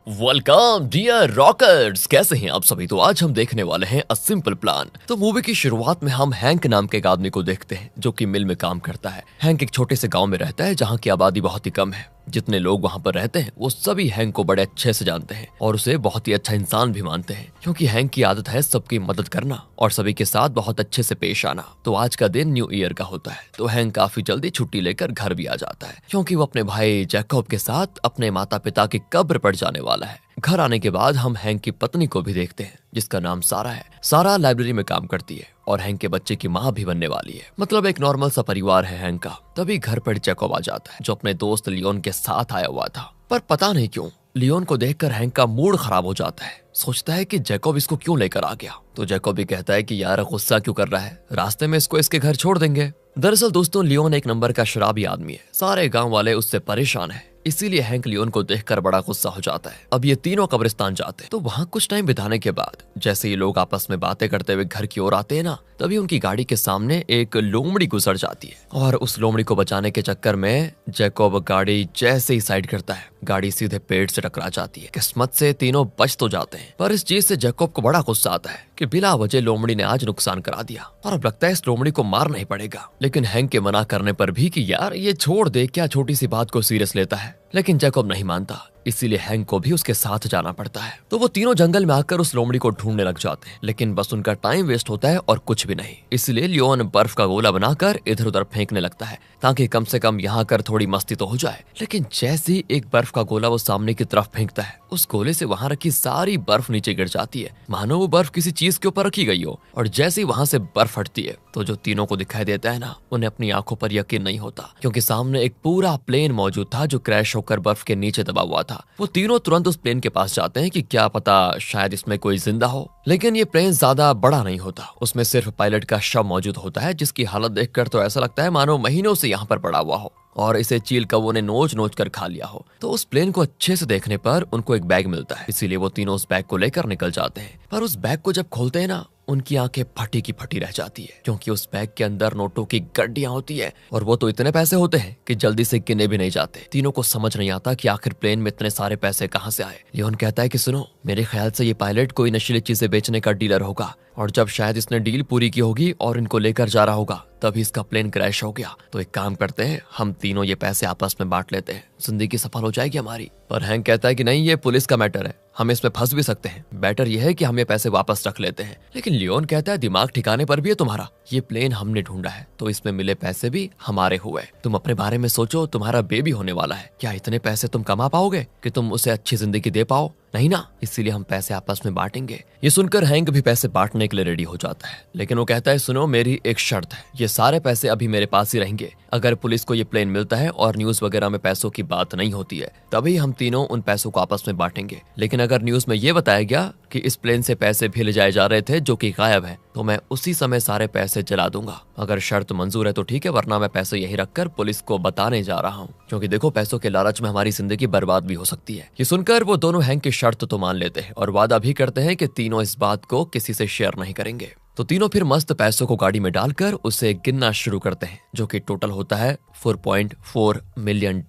Welcome dear rockers, कैसे हैं आप सभी। तो आज हम देखने वाले हैं अ सिंपल प्लान। तो मूवी की शुरुआत में हम हैंक नाम के एक आदमी को देखते हैं जो कि मिल में काम करता है। हैंक एक छोटे से गांव में रहता है जहां की आबादी बहुत ही कम है। जितने लोग वहां पर रहते हैं वो सभी हैंक को बड़े अच्छे से जानते हैं और उसे बहुत ही अच्छा इंसान भी मानते हैं, क्योंकि हैंक की आदत है सबकी मदद करना और सभी के साथ बहुत अच्छे से पेश आना। तो आज का दिन न्यू ईयर का होता है, तो हैंक काफी जल्दी छुट्टी लेकर घर भी आ जाता है, क्योंकि वो अपने भाई जैकब के साथ अपने माता पिता की कब्र पर जाने वाला है। घर आने के बाद हम हैंक की पत्नी को भी देखते हैं जिसका नाम सारा है। सारा लाइब्रेरी में काम करती है और हैंक के बच्चे की माँ भी बनने वाली है। मतलब एक नॉर्मल सा परिवार है हैंक का। तभी घर पर जैकब आ जाता है जो अपने दोस्त लियोन के साथ आया हुआ था, पर पता नहीं क्यों लियोन को देखकर हैंक का मूड खराब हो जाता है। सोचता है कि जैकब इसको क्यों लेकर आ गया। तो जैकब भी कहता है कि यार गुस्सा क्यों कर रहा है, रास्ते में इसको इसके घर छोड़ देंगे। दरअसल दोस्तों लियोन एक नंबर का शराबी आदमी है। सारे गांव वाले उससे परेशान है, इसीलिए हैंक लियोन को देखकर बड़ा गुस्सा हो जाता है। अब ये तीनों कब्रिस्तान जाते हैं। तो वहाँ कुछ टाइम बिताने के बाद जैसे ये लोग आपस में बातें करते हुए घर की ओर आते हैं ना, तभी उनकी गाड़ी के सामने एक लोमड़ी गुजर जाती है और उस लोमड़ी को बचाने के चक्कर में जैकब गाड़ी जैसे ही साइड करता है, गाड़ी सीधे पेड़ से टकरा जाती है। किस्मत से तीनों बच तो जाते हैं, पर इस चीज से जैकब को बड़ा गुस्सा आता है कि बिला वजह लोमड़ी ने आज नुकसान करा दिया और अब लगता है इस लोमड़ी को मारना ही पड़ेगा। लेकिन हैंक के मना करने पर भी कि यार ये छोड़ दे, क्या छोटी सी बात को सीरियस लेता है। लेकिन जैकब नहीं मानता, इसीलिए हैंक को भी उसके साथ जाना पड़ता है। तो वो तीनों जंगल में आकर उस लोमड़ी को ढूंढने लग जाते हैं, लेकिन बस उनका टाइम वेस्ट होता है और कुछ भी नहीं। इसलिए लियोन बर्फ का गोला बनाकर इधर उधर फेंकने लगता है ताकि कम से कम यहाँ कर थोड़ी मस्ती तो हो जाए। लेकिन जैसे ही एक बर्फ का गोला वो सामने की तरफ फेंकता है, उस गोले से वहां रखी सारी बर्फ नीचे गिर जाती है, मानो वो बर्फ किसी चीज के ऊपर रखी गई हो। और जैसे ही वहां से बर्फ हटती है तो जो तीनों को दिखाई देता है ना, उन्हें अपनी आंखों पर यकीन नहीं होता, क्योंकि सामने एक पूरा प्लेन मौजूद था जो क्रैश होकर बर्फ के नीचे दबा हुआ था। वो तीनों तुरंत उस प्लेन के पास जाते हैं कि क्या पता शायद इसमें कोई जिंदा हो। लेकिन ये प्लेन ज्यादा बड़ा नहीं होता, उसमें सिर्फ पायलट का शव मौजूद होता है, जिसकी हालत देखकर तो ऐसा लगता है मानो महीनों से यहाँ पर पड़ा हुआ हो और इसे चील कौवों ने नोच नोच कर खा लिया हो। तो उस प्लेन को अच्छे से देखने पर उनको एक बैग मिलता है, इसीलिए वो तीनों उस बैग को लेकर निकल जाते हैं। पर उस बैग को जब खोलते हैं ना, उनकी आंखें फटी की फटी रह जाती है, क्योंकि उस बैग के अंदर नोटों की गड्डियां होती है और वो तो इतने पैसे होते हैं कि जल्दी से गिने भी नहीं जाते। तीनों को समझ नहीं आता कि आखिर प्लेन में इतने सारे पैसे कहां से आए। लियोन कहता है कि सुनो, मेरे ख्याल से ये पायलट कोई नशीली चीजें बेचने का डीलर होगा और जब शायद इसने डील पूरी की होगी और इनको लेकर जा रहा होगा, तभी इसका प्लेन क्रैश हो गया। तो एक काम करते हैं, हम तीनों ये पैसे आपस में बांट लेते हैं, जिंदगी सफल हो जाएगी हमारी। पर हैंक कहता है कि नहीं, ये पुलिस का मैटर है, हम इसमें फंस भी सकते हैं, बेटर ये है कि हम ये पैसे वापस रख लेते हैं। लेकिन लियोन कहता है दिमाग ठिकाने पर भी है तुम्हारा, ये प्लेन हमने ढूंढा है तो इसमें मिले पैसे भी हमारे हुए। तुम अपने बारे में सोचो, तुम्हारा बेबी होने वाला है, क्या इतने पैसे तुम कमा पाओगे कि तुम उसे अच्छी जिंदगी दे पाओ? नहीं ना, इसीलिए हम पैसे आपस में बांटेंगे। ये सुनकर हैंक भी पैसे बांटने के लिए रेडी हो जाता है, लेकिन वो कहता है सुनो, मेरी एक शर्त है, ये सारे पैसे अभी मेरे पास ही रहेंगे। अगर पुलिस को ये प्लेन मिलता है और न्यूज वगैरह में पैसों की बात नहीं होती है, तभी हम तीनों उन पैसों को आपस में बांटेंगे। लेकिन अगर न्यूज में ये बताया गया कि इस प्लेन से पैसे भी ले जाए जा रहे थे जो कि गायब है, तो मैं उसी समय सारे पैसे जला दूंगा। अगर शर्त मंजूर है तो ठीक है, वरना मैं पैसे यही रखकर पुलिस को बताने जा रहा हूँ, क्योंकि देखो पैसों के लालच में हमारी जिंदगी बर्बाद भी हो सकती है। ये सुनकर वो दोनों हैंक की शर्त तो मान लेते हैं और वादा भी करते हैं कि तीनों इस बात को किसी से शेयर नहीं करेंगे। तो तीनों फिर मस्त पैसों को गाड़ी में डालकर उसे गिनना शुरू करते हैं, जो कि टोटल होता है $4.4 मिलियन।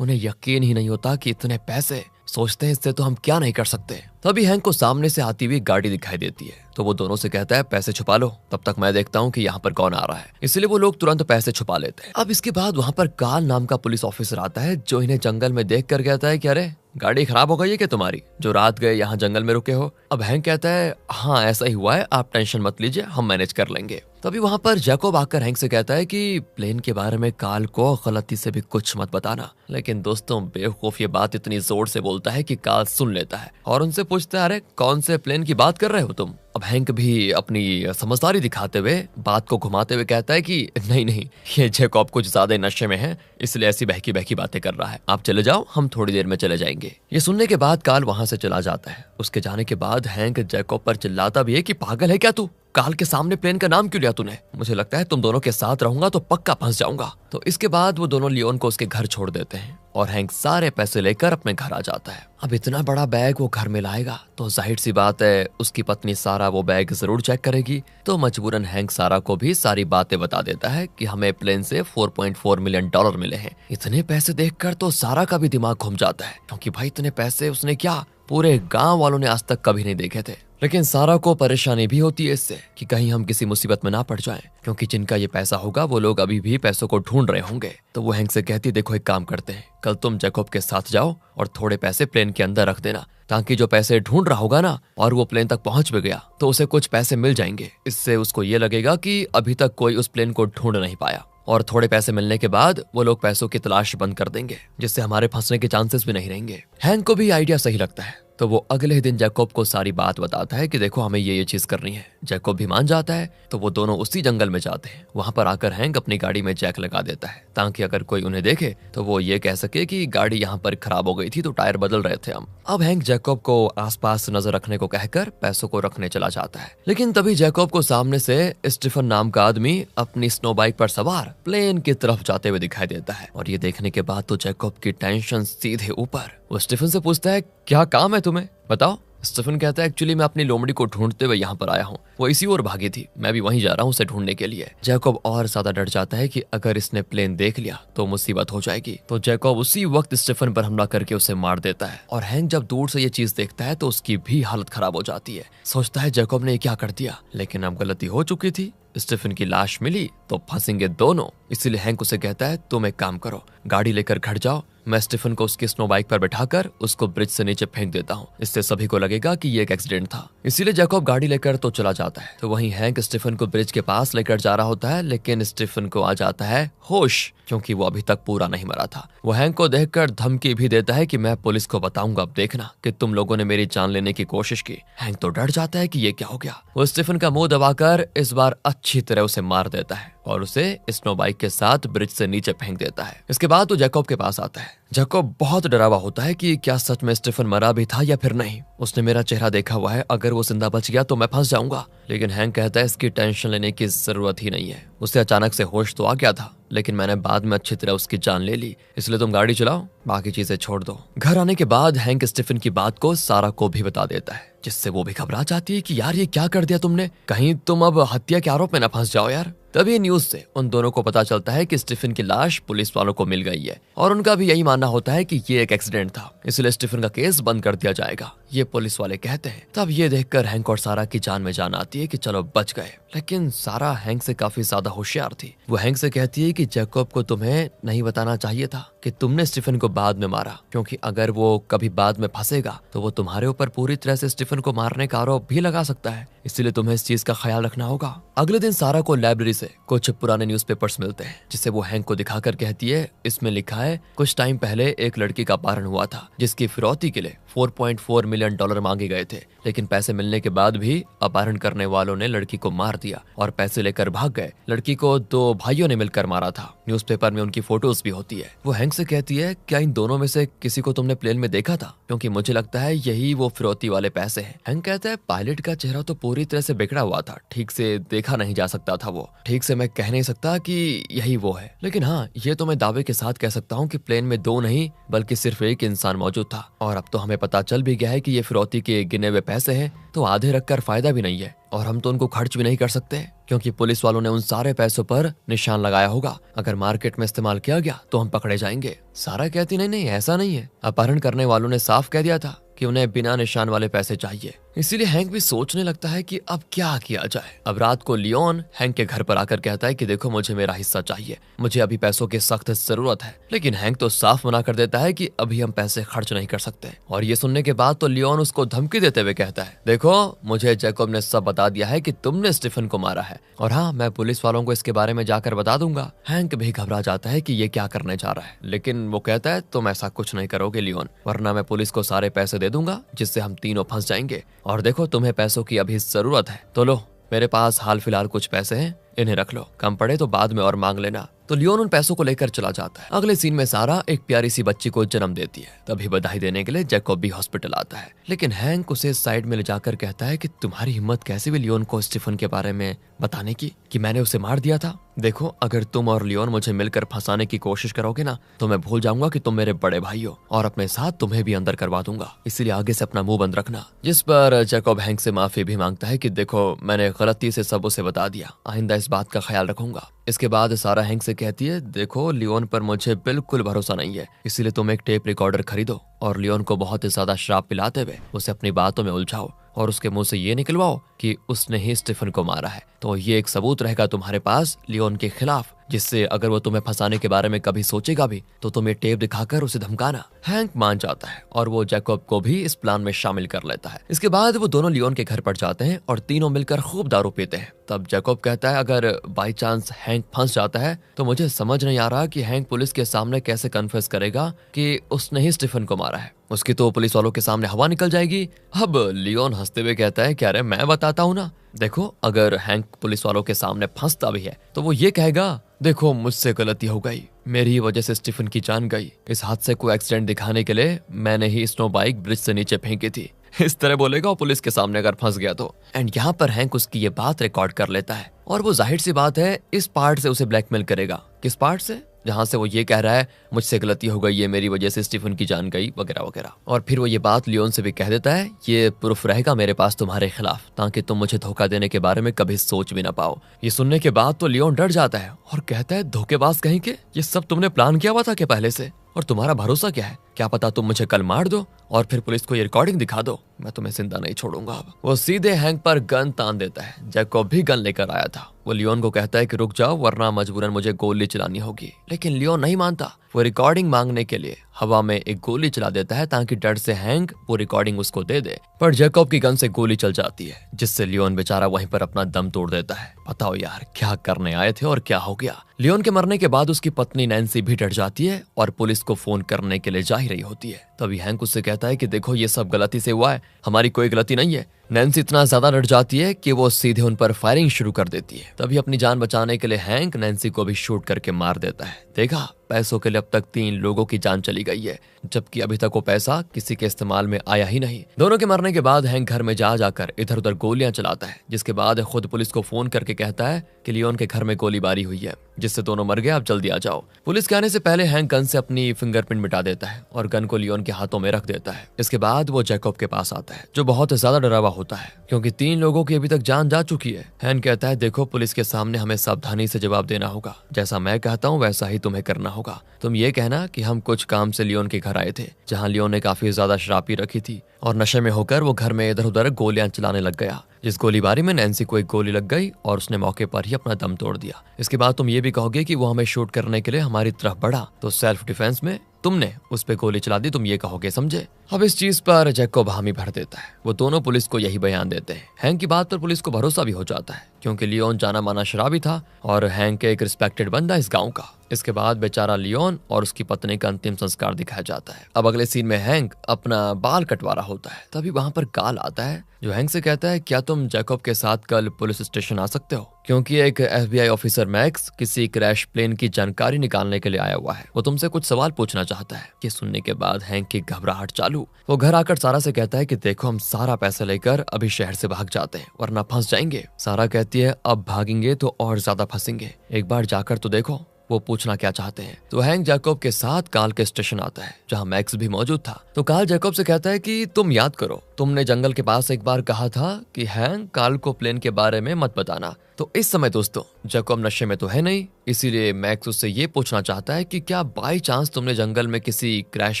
उन्हें यकीन ही नहीं होता कि इतने पैसे। सोचते हैं इससे तो हम क्या नहीं कर सकते। तभी हैंक को सामने से आती हुई गाड़ी दिखाई देती है, तो वो दोनों से कहता है पैसे छुपा लो, तब तक मैं देखता हूँ कि यहाँ पर कौन आ रहा है। इसलिए वो लोग तुरंत पैसे छुपा लेते हैं। अब इसके बाद वहाँ पर काल नाम का पुलिस ऑफिसर आता है, जो इन्हें जंगल में देख कर कहता है कि अरे गाड़ी खराब हो गई है क्या तुम्हारी, जो रात गए यहाँ जंगल में रुके हो? अब हैंक कहता है हाँ ऐसा ही हुआ है, आप टेंशन मत लीजिए, हम मैनेज कर लेंगे। तभी वहां पर जैकब आकर हैंक से कहता है कि प्लेन के बारे में काल को गलती से भी कुछ मत बताना। लेकिन दोस्तों बेवकूफ ये बात इतनी जोर से बोलता है कि काल सुन लेता है और उनसे पूछता है अरे कौन से प्लेन की बात कर रहे हो तुम? अब हैंक भी अपनी समझदारी दिखाते हुए बात को घुमाते हुए कहता है कि नहीं नहीं, ये जैकब कुछ ज्यादा नशे में है, इसलिए ऐसी बहकी बहकी बातें कर रहा है, आप चले जाओ, हम थोड़ी देर में चले जाएंगे। ये सुनने के बाद काल वहां से चला जाता है। उसके जाने के बाद हैंक जैकब पर चिल्लाता भी है कि पागल है क्या तू, काल के सामने प्लेन का नाम क्यों लिया तूने? मुझे लगता है तुम दोनों के साथ रहूंगा तो पक्का फंस जाऊंगा। तो इसके बाद वो दोनों लियोन को उसके घर छोड़ देते हैं और हैंक सारे पैसे लेकर अपने घर आ जाता है। अब इतना बड़ा बैग वो घर में लाएगा तो जाहिर सी बात है उसकी पत्नी सारा वो बैग जरूर चेक करेगी। तो मजबूरन हैंक सारा को भी सारी बातें बता देता है कि हमें प्लेन से $4.4 मिलियन मिले हैं। इतने पैसे देखकर तो सारा का भी दिमाग घूम जाता है, क्योंकि भाई इतने पैसे उसने क्या पूरे गांव वालों ने आज तक कभी नहीं देखे थे। लेकिन सारा को परेशानी भी होती है इससे कि कहीं हम किसी मुसीबत में ना पड़ जाएं, क्योंकि जिनका ये पैसा होगा वो लोग अभी भी पैसों को ढूंढ रहे होंगे। तो वो हैंक से कहती, देखो एक काम करते हैं, कल तुम जैकब के साथ जाओ और थोड़े पैसे प्लेन के अंदर रख देना, ताकि जो पैसे ढूंढ रहा होगा ना और वो प्लेन तक पहुंच भी गया तो उसे कुछ पैसे मिल जाएंगे। इससे उसको ये लगेगा कि अभी तक कोई उस प्लेन को ढूंढ नहीं पाया, और थोड़े पैसे मिलने के बाद वो लोग पैसों की तलाश बंद कर देंगे, जिससे हमारे फंसने के चांसेस भी नहीं रहेंगे। हैंक को भी आइडिया सही लगता है, तो वो अगले ही दिन जैकब को सारी बात बताता है कि देखो हमें ये चीज करनी है। जैकब भी मान जाता है, तो वो दोनों उसी जंगल में जाते हैं। वहां पर आकर हैंक अपनी गाड़ी में जैक लगा देता है, ताकि अगर कोई उन्हें देखे तो वो ये कह सके कि गाड़ी यहाँ पर खराब हो गई थी तो टायर बदल रहे थे हम। अब हैंक जैकब को आसपास नजर रखने को कहकर पैसों को रखने चला जाता है। लेकिन तभी जैकब को सामने से स्टीफन नाम का आदमी अपनी स्नो बाइक पर सवार प्लेन की तरफ जाते हुए दिखाई देता है। और ये देखने के बाद तो जैकब की टेंशन सीधे ऊपर। वो स्टीफन से पूछता है, क्या काम है तुम्हें, बताओ। स्टीफन कहता है, एक्चुअली मैं अपनी लोमड़ी को ढूंढते हुए यहाँ पर आया हूँ, वो इसी ओर भागी थी, मैं भी वहीं जा रहा हूँ उसे ढूंढने के लिए। जैकब और ज्यादा डर जाता है कि अगर इसने प्लेन देख लिया तो मुसीबत हो जाएगी। तो जैकब उसी वक्त स्टीफन पर हमला करके उसे मार देता है। और हैंक जब दूर से ये चीज देखता है तो उसकी भी हालत खराब हो जाती है। सोचता है जैकब ने क्या कर दिया, लेकिन अब गलती हो चुकी थी। स्टीफन की लाश मिली तो फंसेंगे दोनों। इसीलिए हैंक उसे कहता है, तुम एक काम करो, गाड़ी लेकर घर जाओ, मैं स्टीफन को उसकी स्नो बाइक पर बैठाकर उसको ब्रिज से नीचे फेंक देता हूँ। इससे सभी को लगेगा कि ये एक एक्सीडेंट था। इसीलिए जैकब गाड़ी लेकर तो चला जाता है। तो वहीं हैंक स्टीफन को ब्रिज के पास लेकर जा रहा होता है, लेकिन स्टीफन को आ जाता है होश, क्योंकि वो अभी तक पूरा नहीं मरा था। वो हैंक को देखकर धमकी भी देता है कि मैं पुलिस को बताऊंगा, अब देखना कि तुम लोगों ने मेरी जान लेने की कोशिश की। हैंक तो डर जाता है कि ये क्या हो गया। वो स्टीफन का मुंह दबाकर इस बार अच्छी तरह उसे मार देता है और उसे स्नो बाइक के साथ ब्रिज से नीचे फेंक देता है। इसके बाद तो जैकब के पास आता है। जैकब बहुत डरा हुआ होता है कि क्या सच में स्टीफन मरा भी था या फिर नहीं। उसने मेरा चेहरा देखा हुआ है, अगर वो जिंदा बच गया तो मैं फंस जाऊंगा। लेकिन हैंक कहता है इसकी टेंशन लेने की जरूरत ही नहीं है। उसे अचानक से होश तो आ गया था, लेकिन मैंने बाद में अच्छी तरह उसकी जान ले ली, इसलिए तुम गाड़ी चलाओ, बाकी चीजें छोड़ दो। घर आने के बाद हैंक स्टीफन की बात को सारा को भी बता देता है, जिससे वो भी घबरा जाती है कि यार ये क्या कर दिया तुमने, कहीं तुम अब हत्या के आरोप में न फंस जाओ यार। तभी न्यूज से उन दोनों को पता चलता है कि स्टीफन की लाश पुलिस वालों को मिल गई है, और उनका भी यही मानना होता है कि ये एक एक्सीडेंट था, इसलिए स्टीफन का केस बंद कर दिया जाएगा, ये पुलिस वाले कहते हैं। तब ये देखकर हैंक और सारा की जान में जान आती है कि चलो बच गए। लेकिन सारा हैंक से काफी ज्यादा होशियार थी। वो हैंक से कहती है कि जैकब को तुम्हें नहीं बताना चाहिए था कि तुमने स्टीफन को बाद में मारा, क्योंकि अगर वो कभी बाद में फंसेगा तो वो तुम्हारे ऊपर पूरी तरह से स्टीफन को मारने का आरोप भी लगा सकता है, इसलिए तुम्हें इस चीज का ख्याल रखना होगा। अगले दिन सारा को लाइब्रेरी से कुछ पुराने न्यूज़पेपर्स मिलते हैं, जिसे वो हैंक को दिखाकर कहती है, इसमें लिखा है कुछ टाइम पहले एक लड़की का अपहरण हुआ था, जिसकी फिरौती के लिए $4.4 मिलियन मांगे गए थे, लेकिन पैसे मिलने के बाद भी अपहरण करने वालों ने लड़की को मार दिया और पैसे लेकर भाग गए। लड़की को 2 भाइयों ने मिलकर मारा था। न्यूज़पेपर में उनकी फोटोज भी होती है। वो हैंक से कहती है, क्या इन दोनों में से किसी को तुमने प्लेन में देखा था, क्योंकि मुझे लगता है यही वो फिरौती वाले पैसे हैं। हैंक कहता है, पायलट का चेहरा तो पूरी तरह से बिगड़ा हुआ था, ठीक से देखा नहीं जा सकता था, वो ठीक से मैं कह नहीं सकता कि यही वो है, लेकिन हाँ ये तो मैं दावे के साथ कह सकता हूँ कि प्लेन में 2 नहीं बल्कि सिर्फ एक इंसान मौजूद था। और अब तो हमें पता चल भी गया है कि ये फिरौती के गिने हुए पैसे हैं, तो आधे रखकर फायदा भी नहीं है, और हम तो उनको खर्च भी नहीं कर सकते, क्योंकि पुलिस वालों ने उन सारे पैसों पर निशान लगाया होगा। अगर मार्केट में इस्तेमाल किया गया तो हम पकड़े जाएंगे। सारा कहती, नहीं ऐसा नहीं है, अपहरण करने वालों ने साफ कह दिया था कि उन्हें बिना निशान वाले पैसे चाहिए। इसीलिए हैंक भी सोचने लगता है कि अब क्या किया जाए। अब रात को लियोन हैंक के घर पर आकर कहता है कि देखो मुझे मेरा हिस्सा चाहिए, मुझे अभी पैसों की सख्त जरूरत है। लेकिन हैंक तो साफ मना कर देता है कि अभी हम पैसे खर्च नहीं कर सकते। और ये सुनने के बाद तो लियोन उसको धमकी देते हुए कहता है, देखो मुझे जैकब ने सब बता दिया है कि तुमने स्टीफन को मारा है, और हाँ मैं पुलिस वालों को इसके बारे में जाकर बता दूंगा। हैंक भी घबरा जाता है कि ये क्या करने जा रहा है, लेकिन वो कहता है तुम ऐसा कुछ नहीं करोगे लियोन, वरना मैं पुलिस को सारे पैसे दे दूंगा, जिससे हम तीनों फंस जाएंगे। और देखो तुम्हें पैसों की अभी जरूरत है, तो लो मेरे पास हाल फिलहाल कुछ पैसे हैं, इन्हें रख लो, कम पड़े तो बाद में और मांग लेना। तो लियोन उन पैसों को लेकर चला जाता है। अगले सीन में सारा एक प्यारी सी बच्ची को जन्म देती है। तभी बधाई देने के लिए जैकब भी हॉस्पिटल आता है, लेकिन हैंक उसे साइड में ले जाकर कहता है कि तुम्हारी हिम्मत कैसे भी लियोन को स्टीफन के बारे में बताने की कि मैंने उसे मार दिया था। देखो, अगर तुम और लियोन मुझे मिलकर फंसाने की कोशिश करोगे ना तो मैं भूल जाऊंगा कि तुम मेरे बड़े भाई हो और अपने साथ तुम्हें भी अंदर करवा दूंगा, इसीलिए आगे से अपना मुंह बंद रखना। जिस पर जैकब हैंक से माफी भी मांगता है कि देखो मैंने गलती से सब उसे बता दिया, आइंदा इस बात का ख्याल रखूंगा। इसके बाद सारा हैंक से कहती है देखो लियोन पर मुझे बिल्कुल भरोसा नहीं है, इसीलिए तुम एक टेप रिकॉर्डर खरीदो और लियोन को बहुत ही ज्यादा शराब पिलाते हुए उसे अपनी बातों में उलझाओ और उसके मुंह से ये निकलवाओ कि उसने ही स्टीफन को मारा है। तो ये एक सबूत रहेगा तुम्हारे पास लियोन के खिलाफ, जिससे अगर वो तुम्हें फंसाने के बारे में कभी सोचेगा भी तो तुम ये टेप दिखाकर उसे धमकाना। हैंक मान जाता है और वो जैकब को भी इस प्लान में शामिल कर लेता है। इसके बाद वो दोनों लियोन के घर पर जाते हैं और तीनों मिलकर खूब दारू पीते हैं। तब जैकब कहता है अगर बाई चांस हैंक फंस जाता है तो मुझे समझ नहीं आ रहा कि हैंक पुलिस के सामने कैसे कन्फेस करेगा कि उसने ही स्टीफन को मारा है। उसकी तो पुलिस वालों के सामने हवा निकल जाएगी। अब लियोन हंसते हुए कहता है कि अरे मैं बताता हूँ ना, देखो अगर हैंक पुलिस वालों के सामने फंसता भी है तो वो ये कहेगा देखो मुझसे गलती हो गई, मेरी वजह से स्टीफन की जान गई, इस हादसे को एक्सीडेंट दिखाने के लिए मैंने ही स्नो बाइक ब्रिज से नीचे फेंकी थी, इस तरह बोलेगा और पुलिस के सामने अगर फंस गया तो। एंड यहाँ पर हैंक उसकी ये बात रिकॉर्ड कर लेता है और वो जाहिर सी बात है इस पार्ट से उसे ब्लैकमेल करेगा। किस पार्ट से? जहां से वो ये कह रहा है मुझसे गलती हो गई, ये मेरी वजह से स्टीफन की जान गई वगैरह वगैरह। और फिर वो ये बात लियोन से भी कह देता है ये प्रूफ रहेगा मेरे पास तुम्हारे खिलाफ, ताकि तुम मुझे धोखा देने के बारे में कभी सोच भी ना पाओ। ये सुनने के बाद तो लियोन डर जाता है और कहता है धोखेबाज कहीं के, ये सब तुमने प्लान किया हुआ था क्या पहले से? और तुम्हारा भरोसा क्या है? क्या पता तुम मुझे कल मार दो और फिर पुलिस को ये रिकॉर्डिंग दिखा दो, मैं तुम्हें जिंदा नहीं छोड़ूंगा। अब वो सीधे हैंक पर गन तान देता है। जैकब भी गन लेकर आया था। वो लियोन को कहता है कि रुक जाओ वरना मजबूरन मुझे गोली चलानी होगी, लेकिन लियोन नहीं मानता। वो रिकॉर्डिंग मांगने के लिए हवा में एक गोली चला देता है ताकि डर से हैंक वो रिकॉर्डिंग उसको दे दे, पर जैकब की गन से गोली चल जाती है जिससे लियोन बेचारा वहीं पर अपना दम तोड़ देता है। बताओ यार क्या करने आए थे और क्या हो गया। लियोन के मरने के बाद उसकी पत्नी नैन्सी भी डर जाती है और पुलिस को फोन करने के लिए जा ही रही होती है। तभी हैंक उससे कहता है कि देखो ये सब गलती से हुआ है, हमारी कोई गलती नहीं है। नैन्सी इतना ज्यादा डर जाती है कि वो सीधे उन पर फायरिंग शुरू कर देती है। तभी अपनी जान बचाने के लिए हैंक नैन्सी को भी शूट करके मार देता है। देखा, पैसों के लिए अब तक 3 लोगों की जान चली गई है, जबकि अभी तक वो पैसा किसी के इस्तेमाल में आया ही नहीं। दोनों के मरने के बाद हैंक घर में जा जाकर इधर उधर गोलियां चलाता है, जिसके बाद खुद पुलिस को फोन करके कहता है कि लियोन के घर में गोलीबारी हुई है जिससे दोनों मर गए, आप जल्दी आ जाओ। पुलिस के आने से पहले हैंक गन से अपनी फिंगरप्रिंट मिटा देता है और गन को लियोन के हाथों में रख देता है। इसके बाद वो जैकब के पास आता है जो बहुत ज्यादा डरा हुआ होता है क्योंकि 3 लोगों की अभी तक जान जा चुकी है। हैंक कहता है देखो पुलिस के सामने हमें सावधानी से जवाब देना होगा, जैसा मैं कहता हूँ वैसा ही तुम्हें करना होगा। तुम ये कहना कि हम कुछ काम से लियोन के घर आए थे जहाँ लियोन ने काफी ज्यादा शराब पी रखी थी और नशे में होकर वो घर में इधर उधर गोलियां चलाने लग गया, जिस गोलीबारी में नैन्सी को एक गोली लग गई और उसने मौके पर ही अपना दम तोड़ दिया। इसके बाद तुम ये भी कहोगे कि वो हमें शूट करने के लिए हमारी तरफ बढ़ा तो सेल्फ डिफेंस में तुमने उस पे गोली चला दी, तुम ये कहोगे, समझे? अब इस चीज पर जैकब हामी भर देता है। वो दोनों पुलिस को यही बयान देते हैं। हैंक की बात पर पुलिस को भरोसा भी हो जाता है क्योंकि लियोन जाना माना शराबी था और हैंक एक रिस्पेक्टेड बंदा इस गांव का। इसके बाद बेचारा लियोन और उसकी पत्नी का अंतिम संस्कार दिखाया जाता है। अब अगले सीन में हैंक अपना बाल कटवा रहा होता है, तभी वहां पर काल आता है जो हैंक से कहता है क्या तुम जैकब के साथ कल पुलिस स्टेशन आ सकते हो, क्योंकि एक FBI ऑफिसर मैक्स किसी क्रैश प्लेन की जानकारी निकालने के लिए आया हुआ है, वो तुमसे कुछ सवाल पूछना चाहता है। ये सुनने के बाद हैंक की घबराहट चालू। वो घर आकर सारा से कहता है कि देखो हम सारा पैसा लेकर अभी शहर से भाग जाते हैं वरना फंस जाएंगे। सारा कहती है अब भागेंगे तो और ज्यादा फंसेंगे, एक बार जाकर तो देखो वो पूछना क्या चाहते हैं। तो हैंक जैकब के साथ काल के स्टेशन आता है जहां मैक्स भी मौजूद था। तो काल जैकब से कहता है कि तुम याद करो तुमने जंगल के पास एक बार कहा था कि हैंक काल को प्लेन के बारे में मत बताना। तो इस समय दोस्तों जैकब नशे में तो है नहीं, इसीलिए मैक्स उससे ये पूछना चाहता है कि क्या बाई चांस तुमने जंगल में किसी क्रैश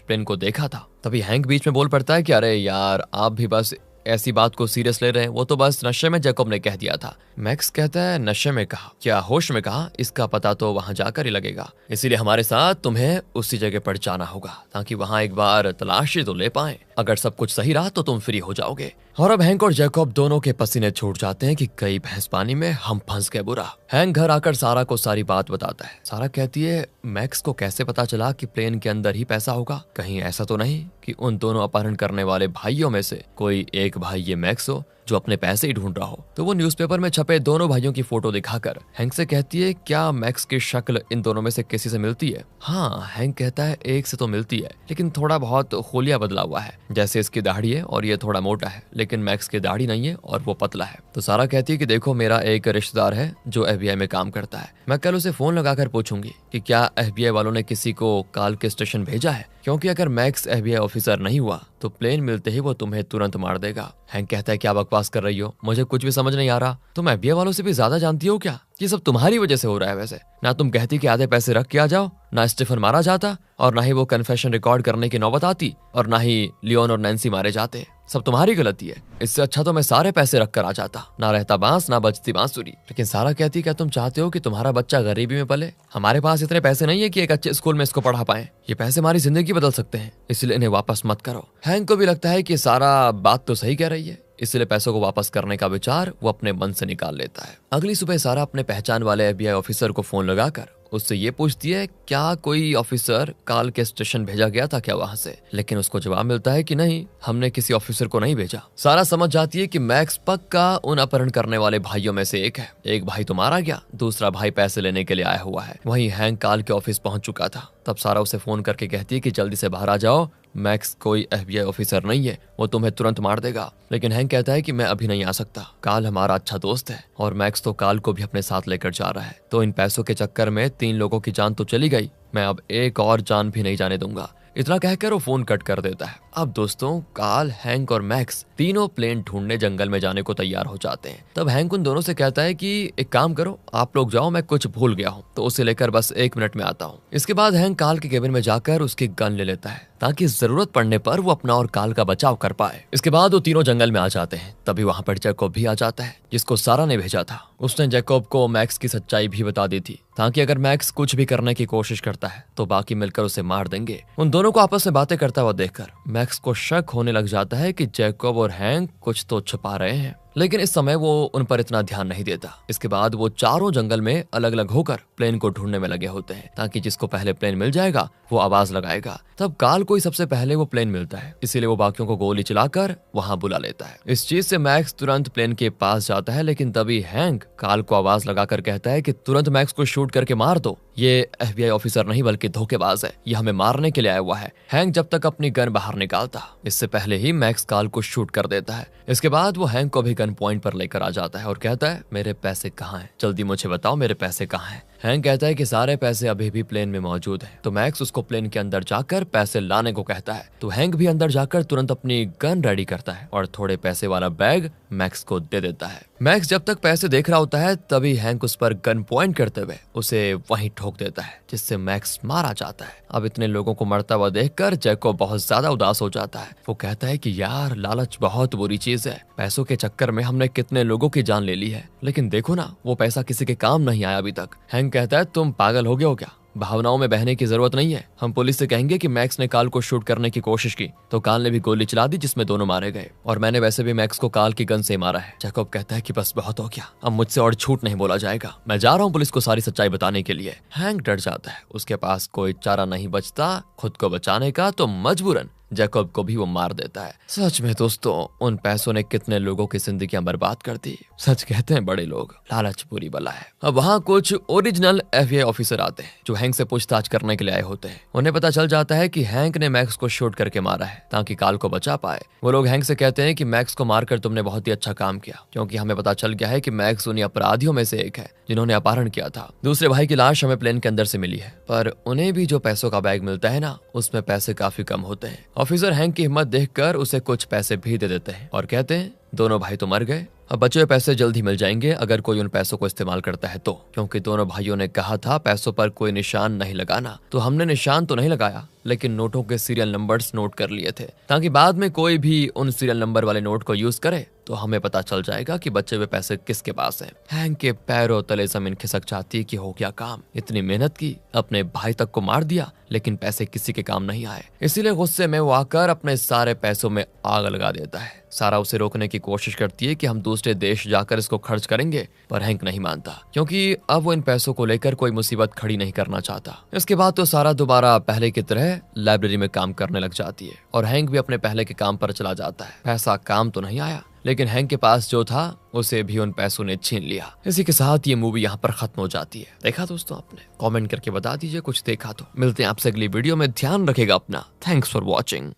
प्लेन को देखा था। तभी हैंक बीच में बोल पड़ता है कि अरे यार आप भी बस ऐसी बात को सीरियस ले रहे हैं, वो तो बस नशे में जैकब ने कह दिया था। मैक्स कहता है नशे में कहा क्या होश में कहा, इसका पता तो वहां जाकर ही लगेगा, इसीलिए हमारे साथ तुम्हें उसी जगह पर जाना होगा ताकि वहां एक बार तलाशी तो ले पाए। अगर सब कुछ सही रहा तो तुम फ्री हो जाओगे। और अब हैंक और जैकब दोनों के पसीने छूट जाते हैं कि कई भैंस पानी में हम फंस गए बुरा। हैंक घर आकर सारा को सारी बात बताता है। सारा कहती है मैक्स को कैसे पता चला कि प्लेन के अंदर ही पैसा होगा, कहीं ऐसा तो नहीं कि उन दोनों अपहरण करने वाले भाइयों में से कोई एक भाई ये मैक्स हो जो अपने पैसे ही ढूंढ रहा हो। तो वो न्यूज़पेपर में छपे दोनों भाइयों की फोटो दिखाकर हैंक से कहती है, क्या मैक्स की शक्ल इन दोनों में से किसी से मिलती है? हाँ, हैंक कहता है एक से तो मिलती है, लेकिन थोड़ा बहुत होलिया बदला हुआ है। जैसे इसकी दाढ़ी है और ये थोड़ा मोटा है, लेकिन मैक्स की दाढ़ी नहीं है और वो पतला है। तो सारा कहती है कि देखो, मेरा एक रिश्तेदार है जो FBI में काम करता है, मैं कल उसे फोन लगाकर पूछूंगी कि क्या FBI वालों ने किसी को काल के स्टेशन भेजा है, क्योंकि अगर मैक्स FBI ऑफिसर नहीं हुआ तो प्लेन मिलते ही वो तुम्हें तुरंत मार देगा। हैंक कहता है, क्या बकवास कर रही हो, मुझे कुछ भी समझ नहीं आ रहा। तुम FBI वालों से भी ज्यादा जानती हो क्या? ये सब तुम्हारी वजह से हो रहा है। वैसे ना तुम कहती कि आधे पैसे रख के आ जाओ, ना स्टीफन मारा जाता, और ना ही वो कन्फेशन रिकॉर्ड करने की नौबत आती, और ना ही लियोन और नैन्सी मारे जाते। सब तुम्हारी गलती है। इससे अच्छा तो मैं सारे पैसे रख कर आ जाता, ना रहता बांस ना बजती बांसुरी। लेकिन सारा कहती, क्या तुम चाहते हो कि तुम्हारा बच्चा गरीबी में पले? हमारे पास इतने पैसे नहीं है कि एक अच्छे स्कूल में इसको पढ़ा पाए। ये पैसे हमारी जिंदगी बदल सकते हैं, इसलिए इन्हें वापस मत करो। हैंक को भी लगता है कि सारा बात तो सही कह रही है, इसलिए पैसों को वापस करने का विचार वो अपने मन से निकाल लेता है। अगली सुबह सारा अपने पहचान वाले FBI ऑफिसर को फोन लगाकर उससे ये पूछती है, क्या कोई ऑफिसर काल के स्टेशन भेजा गया था क्या वहां से? लेकिन उसको जवाब मिलता है कि नहीं, हमने किसी ऑफिसर को नहीं भेजा। सारा समझ जाती है कि मैक्स पक्का उन अपहरण करने वाले भाइयों में से एक है। एक भाई तो मारा गया, दूसरा भाई पैसे लेने के लिए आया हुआ है। वहीं हैंक काल के ऑफिस पहुंच चुका था। तब सारा उसे फोन करके कहती है कि जल्दी से बाहर आ जाओ, मैक्स कोई FBI ऑफिसर नहीं है, वो तुम्हें तुरंत मार देगा। लेकिन हैंक कहता है कि मैं अभी नहीं आ सकता, काल हमारा अच्छा दोस्त है और मैक्स तो काल को भी अपने साथ लेकर जा रहा है। तो इन पैसों के चक्कर में 3 लोगों की जान तो चली गई, मैं अब एक और जान भी नहीं जाने दूंगा। इतना कहकर वो फोन कट कर देता है। अब दोस्तों, काल, हैंक और मैक्स तीनों प्लेन ढूंढने जंगल में जाने को तैयार हो जाते हैं। तब हैंक उन दोनों से कहता है कि एक काम करो, आप लोग जाओ, मैं कुछ भूल गया हूँ, तो उसे लेकर बस 1 मिनट में आता हूँ। इसके बाद हैंक काल के केबिन में जाकर उसकी गन ले लेता है ताकि जरूरत पड़ने पर वो अपना और काल का बचाव कर पाए। इसके बाद वो तीनों जंगल में आ जाते हैं। तभी वहां पर जैकब भी आ जाता है, जिसको सारा ने भेजा था। उसने जैकब को मैक्स की सच्चाई भी बता दी थी, ताकि अगर मैक्स कुछ भी करने की कोशिश करता है तो बाकी मिलकर उसे मार देंगे। उन दोनों को आपस में बातें करता हुआ देखकर मैक्स को शक होने लग जाता है कि जैकब और हैंक कुछ तो छुपा रहे हैं, लेकिन इस समय वो उन पर इतना ध्यान नहीं देता। इसके बाद वो चारों जंगल में अलग अलग होकर प्लेन को ढूंढने में लगे होते हैं, ताकि जिसको पहले प्लेन मिल जाएगा वो आवाज लगाएगा। तब काल को ही सबसे पहले वो प्लेन मिलता है, इसीलिए वो बाकियों को गोली चलाकर वहां बुला लेता है। इस चीज से मैक्स तुरंत प्लेन के पास जाता है, लेकिन तभी हैंक काल को आवाज लगाकर कहता है कि तुरंत मैक्स को शूट करके मार दो, ये FBI ऑफिसर नहीं बल्कि धोखेबाज है, ये हमें मारने के लिए आया हुआ है। हैंक जब तक अपनी गन बाहर निकालता, इससे पहले ही मैक्स काल को शूट कर देता है। इसके बाद वो हैंक को भी गन पॉइंट पर लेकर आ जाता है और कहता है, मेरे पैसे कहाँ हैं? जल्दी मुझे बताओ, मेरे पैसे कहाँ हैं? हैंक कहता है कि सारे पैसे अभी भी प्लेन में मौजूद हैं। तो मैक्स उसको प्लेन के अंदर जाकर पैसे लाने को कहता है। तो हैंक भी अंदर जाकर तुरंत अपनी गन रेडी करता है और थोड़े पैसे वाला बैग मैक्स को दे देता है। मैक्स जब तक पैसे देख रहा होता है, तभी हैंक उस पर गन पॉइंट करते हुए उसे वहीं ठोक देता है, जिससे मैक्स मारा जाता है। अब इतने लोगों को मरता हुआ देखकर जैकब बहुत ज्यादा उदास हो जाता है। वो कहता है कि यार, लालच बहुत बुरी चीज है। पैसों के चक्कर में हमने कितने लोगों की जान ले ली है, लेकिन देखो ना, वो पैसा किसी के काम नहीं आया अभी तक। हैंक कहता है, तुम पागल हो गए हो क्या? भावनाओं में बहने की जरूरत नहीं है। हम पुलिस से कहेंगे कि मैक्स ने काल को शूट करने की कोशिश की, तो काल ने भी गोली चला दी, जिसमें दोनों मारे गए, और मैंने वैसे भी मैक्स को काल की गन से मारा है। जैकब कहता है कि बस बहुत हो गया, अब मुझसे और झूठ नहीं बोला जाएगा, मैं जा रहा हूँ पुलिस को सारी सच्चाई बताने के लिए। हैंक डर जाता है, उसके पास कोई चारा नहीं बचता खुद को बचाने का, तो मजबूरन जैकब को भी वो मार देता है। सच में दोस्तों, उन पैसों ने कितने लोगों की जिंदगियां बर्बाद कर दी। सच कहते हैं बड़े लोग, लालच बुरी बला है। अब वहाँ कुछ ओरिजिनल FBI ऑफिसर आते हैं जो हैंक से पूछताछ करने के लिए आए होते हैं। उन्हें पता चल जाता है कि हैंक ने मैक्स को शूट करके मारा है ताकि काल को बचा पाए। वो लोग हैंक से कहते हैं कि मैक्स को मारकर तुमने बहुत ही अच्छा काम किया, क्योंकि हमें पता चल गया है कि मैक्स उन्हीं अपराधियों में से एक है जिन्होंने अपहरण किया था। दूसरे भाई की लाश हमें प्लेन के अंदर से मिली है, पर उन्हें भी जो पैसों का बैग मिलता है ना, उसमें पैसे काफी कम होते हैं। ऑफिसर हैंक की हिम्मत देखकर उसे कुछ पैसे भी दे देते हैं और कहते हैं, दोनों भाई तो मर गए, अब बचे हुए पैसे जल्द ही मिल जाएंगे अगर कोई उन पैसों को इस्तेमाल करता है तो। क्योंकि दोनों भाइयों ने कहा था पैसों पर कोई निशान नहीं लगाना, तो हमने निशान तो नहीं लगाया, लेकिन नोटों के सीरियल नंबर्स नोट कर लिए थे, ताकि बाद में कोई भी उन सीरियल नंबर वाले नोट को यूज करे तो हमें पता चल जाएगा कि बचे हुए पैसे किसके पास हैं। हैंक के पैरों तले जमीन खिसक जाती कि हो गया काम, इतनी मेहनत की, अपने भाई तक को मार दिया, लेकिन पैसे किसी के काम नहीं आए। इसीलिए गुस्से में वो आकर अपने सारे पैसों में आग लगा देता है। सारा उसे रोकने की कोशिश करती है कि हम दूसरे देश जाकर इसको खर्च करेंगे, पर हैंक नहीं मानता, क्योंकि अब वो इन पैसों को लेकर कोई मुसीबत खड़ी नहीं करना चाहता। इसके बाद तो सारा दोबारा पहले की तरह लाइब्रेरी में काम करने लग जाती है और हैंक भी अपने पहले के काम पर चला जाता है। पैसा काम तो नहीं आया, लेकिन हैंक के पास जो था उसे भी उन पैसों ने छीन लिया। इसी के साथ ये मूवी यहाँ पर खत्म हो जाती है। देखा दोस्तों आपने? कमेंट करके बता दीजिए कुछ देखा तो। मिलते हैं आपसे अगली वीडियो में, ध्यान रखेगा अपना। Thanks for watching.